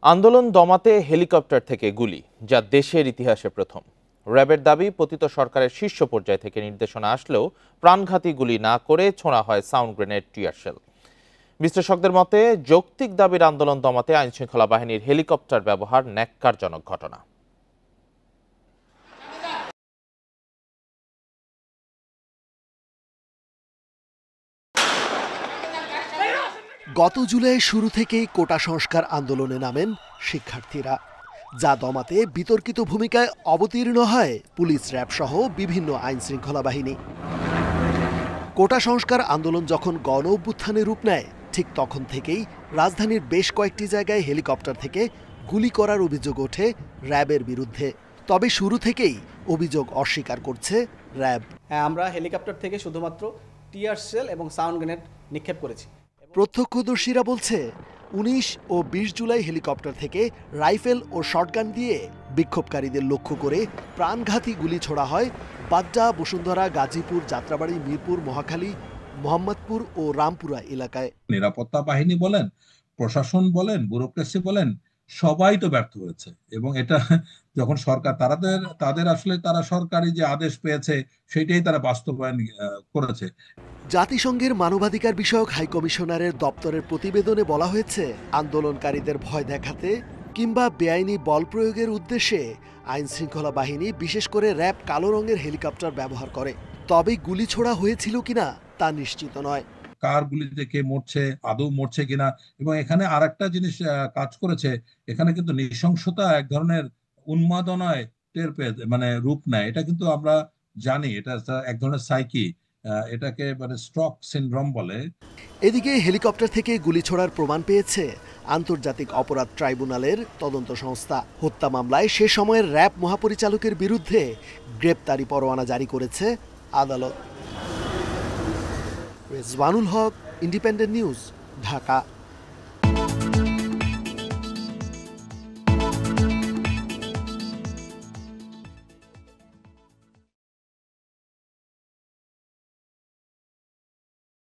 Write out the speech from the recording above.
আন্দোলন দমাতে হেলিকপ্টার থেকে গুলি, যা দেশের ইতিহাসে প্রথম। র্যাবের দাবি, পতিত সরকারের শীর্ষ পর্যায় থেকে নির্দেশনা আসলেও প্রাণঘাতী গুলি না করে ছোঁড়া হয় সাউন্ড গ্রেনেড, টিয়ার শেল। বিশ্লেষকদের মতে, যৌক্তিক দাবির আন্দোলন দমাতে আইনশৃঙ্খলা বাহিনীর হেলিকপ্টার ব্যবহার ন্যাক্কারজনক ঘটনা। গত জুলাই শুরু থেকেই কোটা সংস্কার আন্দোলনে নামেন শিক্ষার্থীরা, যা দমাতে বিতর্কিত ভূমিকায় অবতীর্ণ হয় পুলিশ, র্যাব সহ বিভিন্ন আইন শৃঙ্খলা বাহিনী। কোটা সংস্কার আন্দোলন যখন গণ অভ্যুত্থানে রূপ নেয়, ঠিক তখন থেকেই রাজধানীর বেশ কয়েকটি জায়গায় হেলিকপ্টার থেকে গুলি করার অভিযোগ ওঠে র্যাবের বিরুদ্ধে। তবে শুরু থেকেই অভিযোগ অস্বীকার করছে র্যাব। আমরা হেলিকপ্টার থেকে শুধুমাত্র টিয়ার শেল এবং সাউন্ড গ্রেনেড নিক্ষেপ করেছি। প্রত্যক্ষদর্শীরা বলছে, ১৯ ও ২০ জুলাই হেলিকপ্টার থেকে রাইফেল ও শটগান দিয়ে বিক্ষোভকারীদের লক্ষ্য করে প্রাণঘাতী গুলি ছোড়া হয় বাড্ডা, বসুন্ধরা, গাজীপুর, যাত্রাবাড়ি, মিরপুর, মহাখালী, মোহাম্মদপুর ও রামপুরা এলাকায়। নিরাপত্তা বাহিনী বলেন, প্রশাসন বলেন, ব্যুরোক্রেসি বলেন, সবাই তো ব্যর্থ হয়েছে। এবং এটা যখন সরকার তাদের আসলে তারা সরকারি যে আদেশ পেয়েছে সেটাই তারা বাস্তবায়ন করেছে। জাতিসংঘের মানবাধিকার বিষয়ক হাইকমিশনারের দপ্তরের প্রতিবেদনে বলা হয়েছে, আন্দোলনকারীদের ভয় দেখাতে কিংবা বেআইনি বল প্রয়োগের উদ্দেশ্যে আইন শৃঙ্খলা বাহিনী, বিশেষ করে র্যাব, কালো রঙের হেলিকপ্টার ব্যবহার করে। তবে গুলি ছোড়া হয়েছিল কিনা তা নিশ্চিত নয়। কার গুলিতে কে মরছে, আদৌ মরছে কিনা। এবং এখানে আর একটা জিনিস কাজ করেছে, এখানে কিন্তু নৃশংসতা এক ধরনের উন্মাদনায় টের পেয়ে মানে রূপ নেয়। এটা কিন্তু আমরা জানি, এটা এক ধরনের সাইকি, এটাকে মানে স্ট্রোক সিনড্রোম বলে। এদিকে হেলিকপ্টার থেকে গুলি ছোড়ার প্রমাণ পেয়েছে আন্তর্জাতিক অপরাধ ট্রাইব্যুনালের তদন্ত সংস্থা। হত্যা মামলায় সে সময়ের র্যাব মহাপরিচালকের বিরুদ্ধে গ্রেপ্তারি পরোয়ানা জারি করেছে আদালত। রেজওয়ানুল হক, ইন্ডিপেন্ডেন্ট নিউজ, ঢাকা।